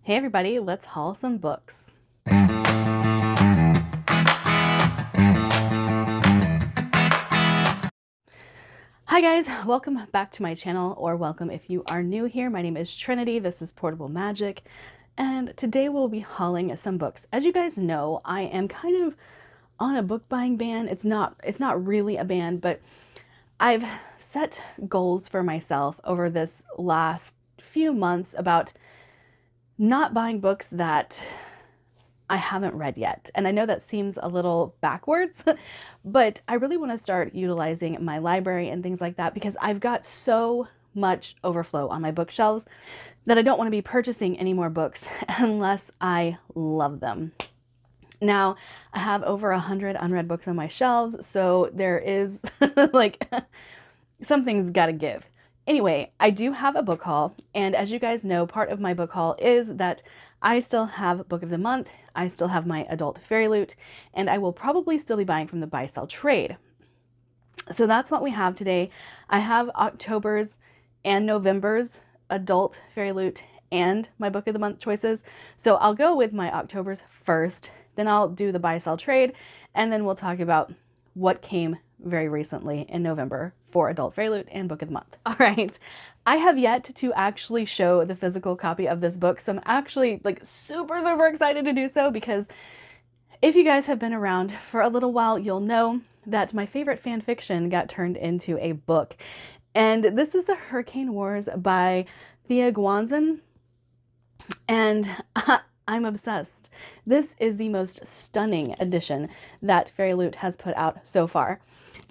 Hey everybody, let's haul some books. Hi guys, welcome back to my channel, or welcome if you are new here. My name is Trinity, this is Portable Magic, and today we'll be hauling some books. As you guys know, I am kind of on a book buying ban. It's not really a ban, but I've set goals for myself over this last few months about not buying books that I haven't read yet. And I know that seems a little backwards, but I really want to start utilizing my library and things like that because I've got so much overflow on my bookshelves that I don't want to be purchasing any more books unless I love them. Now, I have over 100 unread books on my shelves, so there is like something's got to give. Anyway, I do have a book haul, and as you guys know, part of my book haul is that I still have Book of the Month, I still have my adult fairy loot, and I will probably still be buying from the buy sell trade. So that's what we have today. I have October's and November's adult fairy loot and my Book of the Month choices. So I'll go with my October's first, then I'll do the buy sell trade, and then we'll talk about what came very recently in November for adult fairy loot and Book of the Month. All right, I have yet to actually show the physical copy of this book, so I'm actually like super excited to do so, because if you guys have been around for a little while, you'll know that my favorite fan fiction got turned into a book, and this is The Hurricane Wars by Thea Guanzin, and I'm obsessed. This is the most stunning edition that Fairy Loot has put out so far,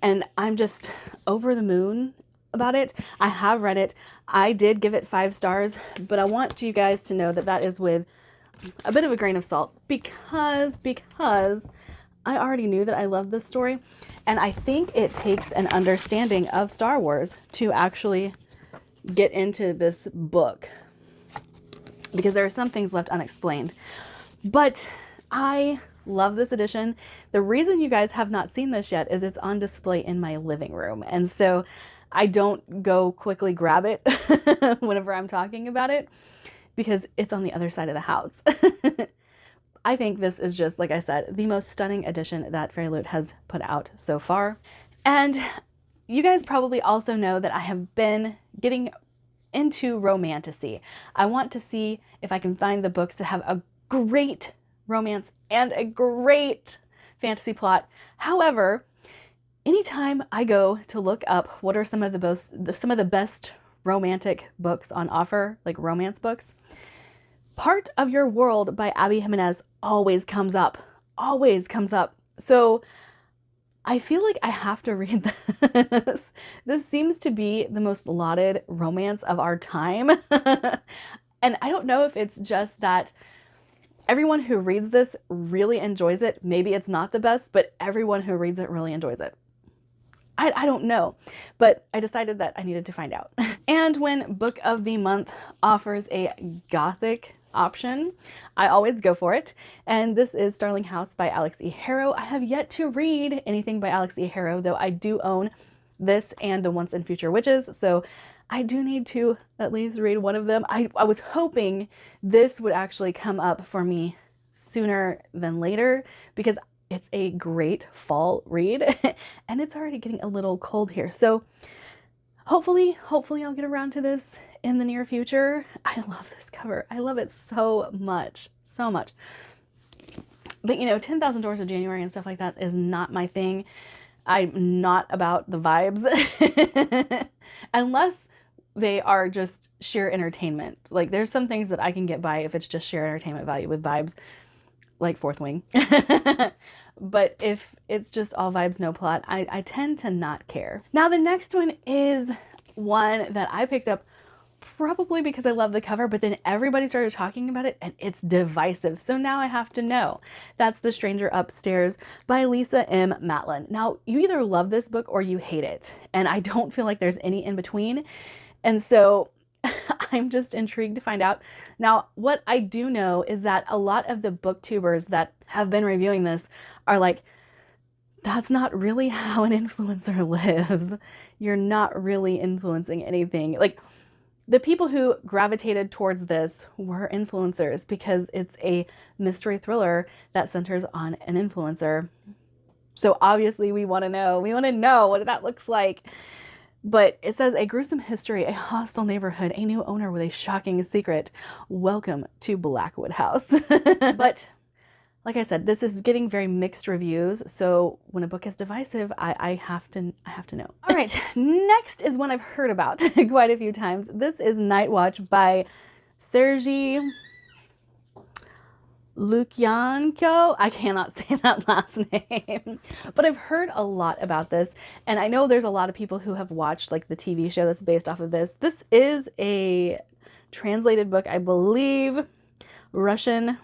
and I'm just over the moon about it. I have read it. I did give it 5 stars, but I want you guys to know that that is with a bit of a grain of salt because I already knew that I loved this story, and I think it takes an understanding of Star Wars to actually get into this book, because there are some things left unexplained. But I love this edition. The reason you guys have not seen this yet is it's on display in my living room, and so I don't go quickly grab it whenever I'm talking about it because it's on the other side of the house. I think this is just, like I said, the most stunning edition that Fairy Loot has put out so far. And you guys probably also know that I have been getting into romantasy. I want to see if I can find the books that have a great romance and a great fantasy plot. However, anytime I go to look up what are some of the best romantic books on offer, like romance books, Part of Your World by Abby Jimenez always comes up. Always comes up. So I feel like I have to read this. This seems to be the most lauded romance of our time. And I don't know if it's just that everyone who reads this really enjoys it. Maybe it's not the best, but everyone who reads it really enjoys it. I don't know, but I decided that I needed to find out. And when Book of the Month offers a gothic option, I always go for it. And this is Starling House by Alex E. Harrow. I have yet to read anything by Alex E. Harrow, though I do own this and The Once and Future Witches, so I do need to at least read one of them. I was hoping this would actually come up for me sooner than later because it's a great fall read and it's already getting a little cold here. So hopefully I'll get around to this in the near future. I love this cover. I love it so much, so much. But you know, 10,000 Doors of January and stuff like that is not my thing. I'm not about the vibes unless they are just sheer entertainment. Like there's some things that I can get by if it's just sheer entertainment value with vibes, like Fourth Wing. But if it's just all vibes, no plot, I tend to not care. Now the next one is one that I picked up probably because I love the cover, but then everybody started talking about it and it's divisive. So now I have to know. That's The Stranger Upstairs by Lisa M. Matlin. Now you either love this book or you hate it, and I don't feel like there's any in between. And so I'm just intrigued to find out. Now, what I do know is that a lot of the booktubers that have been reviewing this are like, that's not really how an influencer lives. You're not really influencing anything. Like, the people who gravitated towards this were influencers because it's a mystery thriller that centers on an influencer. So obviously we want to know what that looks like. But it says a gruesome history, a hostile neighborhood, a new owner with a shocking secret. Welcome to Blackwood House. But like I said, this is getting very mixed reviews. So when a book is divisive, I have to know. All right, next is one I've heard about quite a few times. This is Night Watch by Sergei Lukyanko. I cannot say that last name, but I've heard a lot about this, and I know there's a lot of people who have watched like the TV show that's based off of this. This is a translated book, I believe, Russian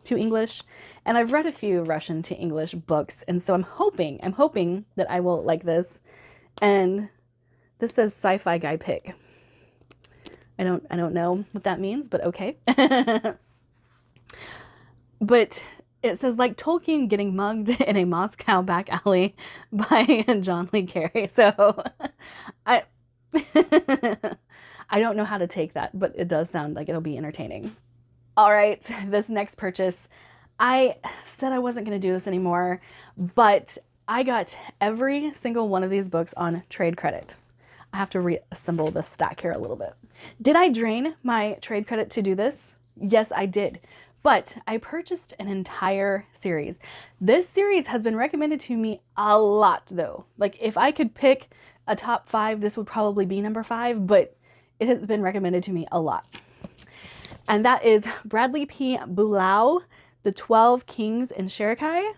to English, and I've read a few Russian to English books, and so I'm hoping that I will like this. And this says sci-fi guy pick. I don't know what that means, but okay. But it says, like Tolkien getting mugged in a Moscow back alley by John Le Carre. So I I don't know how to take that, but it does sound like it'll be entertaining. All right, this next purchase, I said I wasn't going to do this anymore, but I got every single one of these books on trade credit. I have to reassemble the stack here a little bit. Did I drain my trade credit to do this? Yes, I did. But I purchased an entire series. This series has been recommended to me a lot though. Like if I could pick a top 5, this would probably be number 5, but it has been recommended to me a lot. And that is Bradley P. Bulau, The 12 Kings in Sherikai.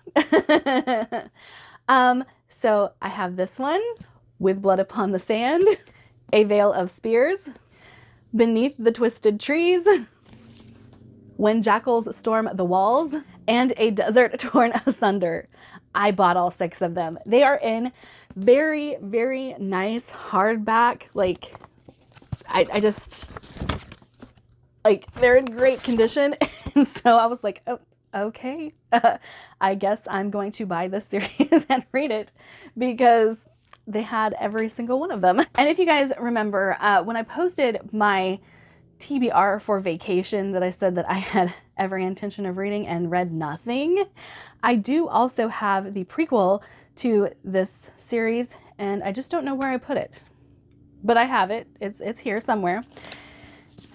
So I have this one, With Blood Upon the Sand, A Veil of Spears, Beneath the Twisted Trees, When Jackals Storm the Walls, and A Desert Torn Asunder. I bought all 6 of them. They are in very, very nice hardback. Like, I just, like, they're in great condition. And so I was like, oh, okay. I guess I'm going to buy this series and read it because they had every single one of them. And if you guys remember, when I posted my TBR for vacation that I said that I had every intention of reading and read nothing, I do also have the prequel to this series, and I just don't know where I put it. But I have it. It's here somewhere.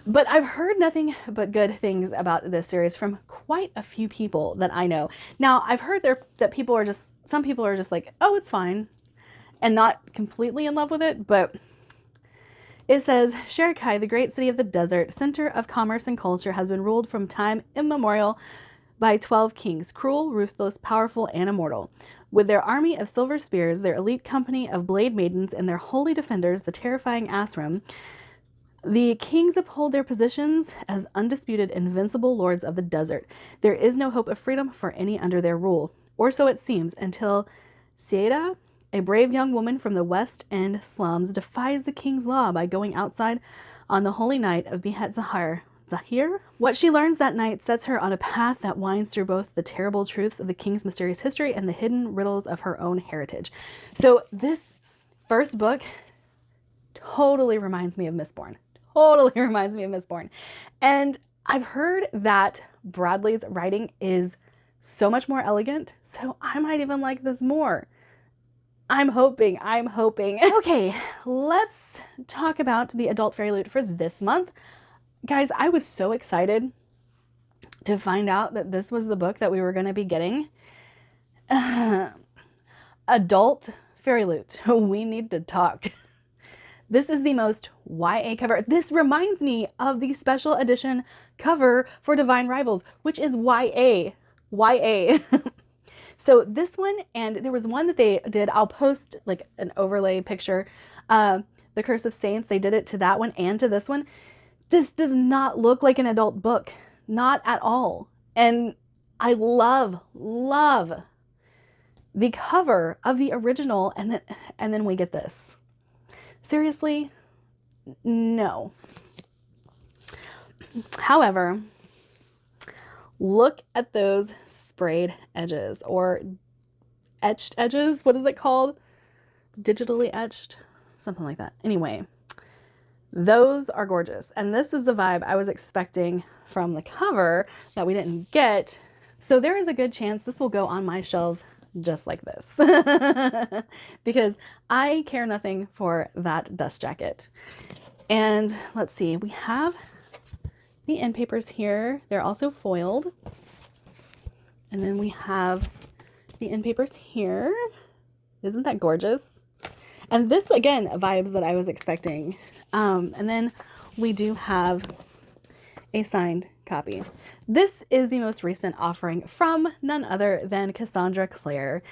But I've heard nothing but good things about this series from quite a few people that I know. Now, I've heard that people are just, some people are just like, oh, it's fine, and not completely in love with it, but it says, Sherikai, the great city of the desert, center of commerce and culture, has been ruled from time immemorial by 12 kings, cruel, ruthless, powerful, and immortal. With their army of silver spears, their elite company of blade maidens, and their holy defenders, the terrifying Asram, the kings uphold their positions as undisputed, invincible lords of the desert. There is no hope of freedom for any under their rule, or so it seems, until Sieda, a brave young woman from the West End slums, defies the king's law by going outside on the holy night of Behet Zahir. What she learns that night sets her on a path that winds through both the terrible truths of the king's mysterious history and the hidden riddles of her own heritage. So this first book totally reminds me of Mistborn. Totally reminds me of Mistborn. And I've heard that Bradley's writing is so much more elegant, so I might even like this more. I'm hoping. Okay, let's talk about the adult fairy loot for this month. Guys, I was so excited to find out that this was the book that we were going to be getting. Adult fairy loot. We need to talk. This is the most YA cover. This reminds me of the special edition cover for Divine Rivals, which is YA. YA. So this one, and there was one that they did, I'll post like an overlay picture. The Curse of Saints, they did it to that one and to this one. This does not look like an adult book. Not at all. And I love the cover of the original, and then we get this. Seriously? No. However, look at those sprayed edges or etched edges. What is it called? Digitally etched? Something like that. Anyway, Those are gorgeous. And this is the vibe I was expecting from the cover that we didn't get. So there is a good chance this will go on my shelves just like this because I care nothing for that dust jacket. And let's see, we have the end papers here. They're also foiled. And then we have the end papers here. Isn't that gorgeous? And this, again, vibes that I was expecting. And then we do have a signed copy. This is the most recent offering from none other than Cassandra Clare.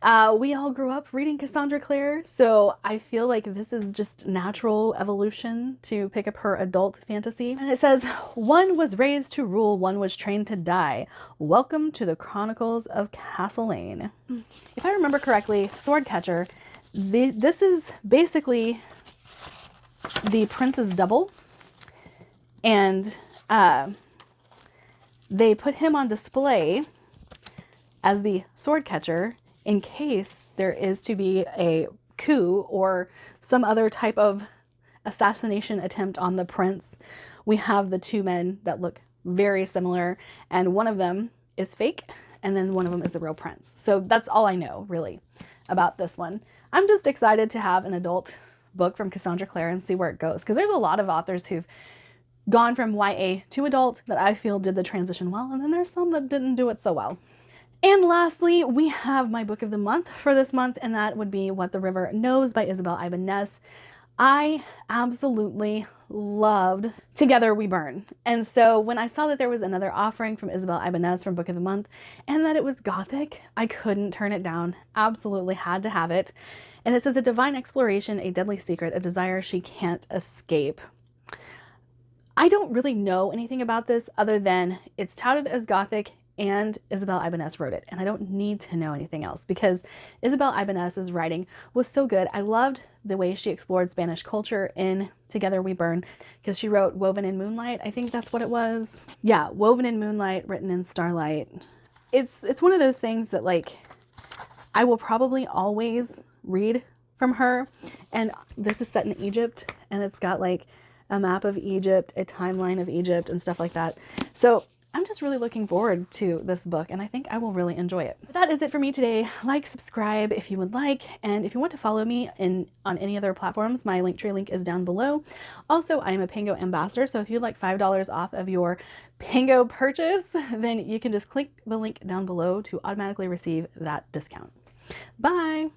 We all grew up reading Cassandra Clare, so I feel like this is just natural evolution to pick up her adult fantasy. And it says, "One was raised to rule, one was trained to die. Welcome to the Chronicles of Castlane." If I remember correctly, Swordcatcher, this is basically the prince's double, and they put him on display as the sword catcher in case there is to be a coup or some other type of assassination attempt on the prince. We have the two men that look very similar, and one of them is fake, and then one of them is the real prince. So that's all I know, really, about this one. I'm just excited to have an adult book from Cassandra Clare and see where it goes, because there's a lot of authors who've gone from YA to adult that I feel did the transition well, and then there's some that didn't do it so well. And lastly, we have my book of the month for this month, and that would be What the River Knows by Isabel Ibanez. I absolutely loved Together We Burn. And so when I saw that there was another offering from Isabel Ibanez from Book of the Month and that it was Gothic, I couldn't turn it down. Absolutely had to have it. And it says, "A divine exploration, a deadly secret, a desire she can't escape." I don't really know anything about this other than it's touted as Gothic and Isabel Ibanez wrote it. And I don't need to know anything else because Isabel Ibanez's writing was so good. I loved the way she explored Spanish culture in Together We Burn, because she wrote Woven in Moonlight. I think that's what it was. Yeah, Woven in Moonlight, written in starlight. It's one of those things that, like, I will probably always read from her. And this is set in Egypt, and it's got like a map of Egypt, a timeline of Egypt, and stuff like that. So I'm just really looking forward to this book, and I think I will really enjoy it. But that is it for me today. Like, subscribe if you would like, and if you want to follow me on any other platforms, my Linktree link is down below. Also, I am a Pango ambassador, so if you'd like $5 off of your Pango purchase, then you can just click the link down below to automatically receive that discount. Bye!